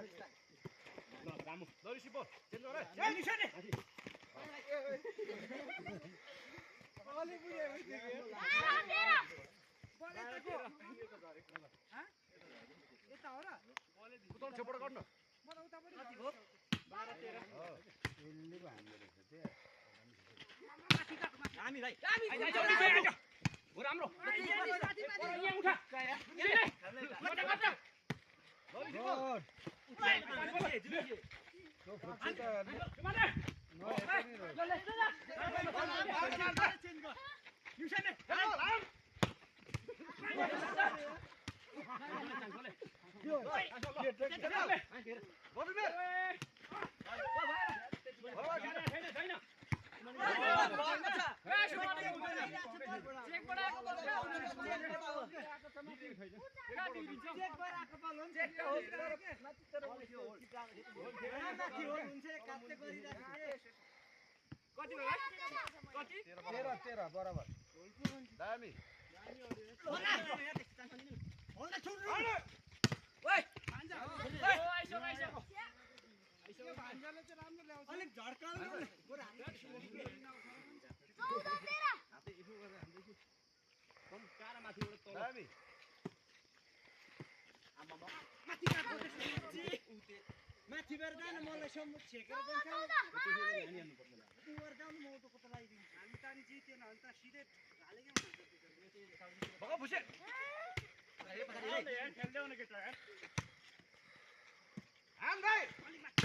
रामु लरिसी बोल चेन्ज गर ए निशाने अलि बुझे होइन यता हो र उता छेपड गर्न म त उता पनि कति हो 12 13 यसले पो हान्दो रहेछ त्यो हामी भाइ हो राम्रो यहाँ उठा लरिसी बोल त्यो फुच्ची त नयाँ पनि रहेछ कति भयो कति 13 बराबर दामी अलिक झड्कालो दामी माथि बेर जान मलाई सम्म छेकेर जान्छ जानु म त कता लगाइदिन्छु हामी त अनि जितेन भने त सिधै हालेकै भग भुसे खेल्दैउने केटा हाम भाइ अलिक माथि